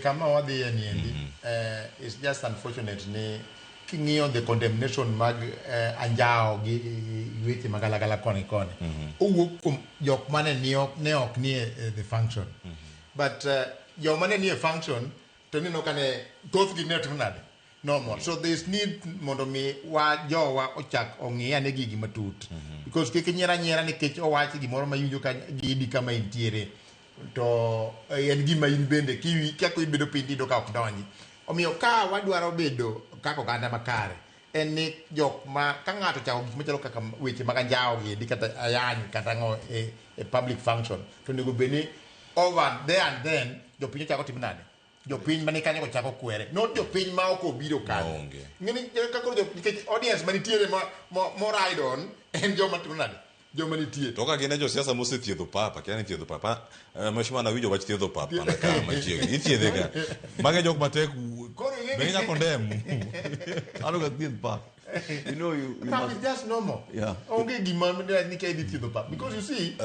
Kama wadhi endi, it's just unfortunate ni king'iyo the condemnation mag anjao gi weche magalagala koni koni. Owuok kuom jok mane ne ok nie the function. But jok mane nie function to nino kane thoth gi ne tunade. No more. So there's need mondo mi wa jowa ochak ong'i ane gigi matut. Because kik nyiera nikech owachi gimoro ma iwinjo ka gidi kama intiere. To en gima in bende kako ibedo piny tido ka ok donji. Omiyo ka wadwaro bedo kaka oganda makare en ni jok ma ka ng'ato chako gik machalo kaka weche mag anjawo gi kata ayany kata ngo e public function to nego beni over there and then jopiny chako tim nade jopiny mane kanyo chako kwere not jopiny ma ok obiro kanyo ngeni kako nikech audience manitiere mo ride on en joma tim nade joma nitie to ka gine jo siasa mosethiedho papa kiani thiedho papa mashima na winjo wach thiedho papa na kama chiegi ithiedhe ga mage jok matek benya condemn alo ga thiedho papa you know you must... it's just normal onge gima ni ka thiedho papa because you see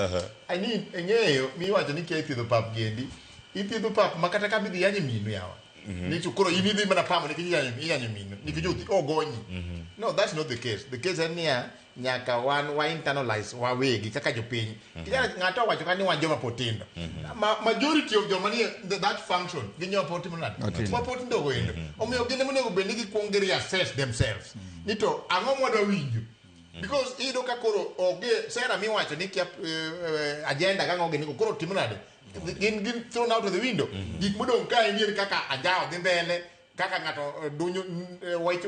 I need enyeyo miwacho ni ka thiedho papa gendi ithiedho papa makata ka bidhi yanye minu yawa ni chukuro inidhi mana pamo ni yanye minu ni kijuti ogonyi no that's not the case en niya nyaka wa internalize wa wegi kaka jopiny kijana ng'ato wacho kani wan joma potindo majority of joma ni that function ginyo potindo nat ma potindo go endo omiyo gine monego bed ni gikuongo reassess themselves ni to ang'o mwadwa winjo because ido ka koro oge sera miwacho ni kia agenda kang'o gini koro timo nade gin thrown out of the window gik modong ka en kaka anjao dhi mbele kaka ng'ato dunyo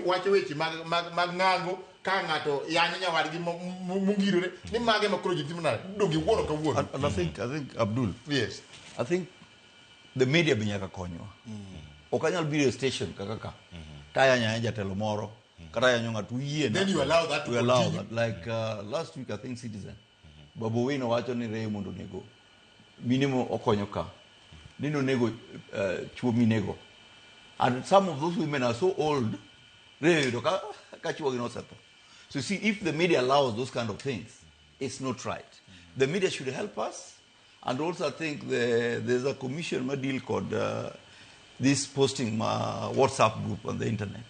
wacho weche mag ng'ango ka ng'ato yanyo nyawadgi mungirore ni mage makoro jitimo nade dogi wuoro ka wuoro. And I think Abdul, yes, I think the media binyaka konyo okanyal biro station kaka taya nyanya jatelo moro kata yanyo ng'atu yie then you allow that to allow that like last week I think Citizen Babu Wino wacho ni Raymond onego minimo okonyo ka nino nego chuo minego and some of those women are so old really ka chuo gi no setho. So see, if the media allows those kind of things, it's not right. The media should help us, and also I think there's a commission deal called this posting WhatsApp group on the internet.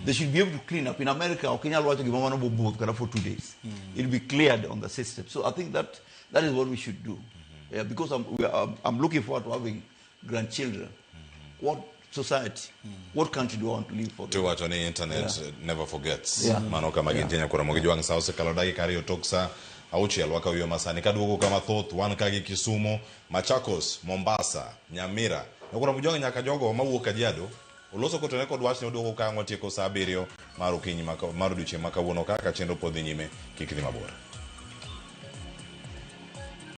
They should be able to clean up. In America, for 2 days. It'll be cleared on the system. So I think that is what we should do. Yeah, because I'm looking forward to having grandchildren. What society, what country do you want to live for? To watch on the internet never forgets. Yeah. Manoka magintenya kura Ramogi juang sauce kalodagi kari otoksa auchi alwaka uyo masani kadugo kama thought one kagi Kisumu, Machakos, Mombasa, Nyamira. Nakura mujonga nyaka jogo mawuok Kajiado. Uloso kotone kod wach ne oduogo ka ng'otieko sa 7 maru kinyi maru duche makawuono kaka chenro podhi nyime kik dhi mabor.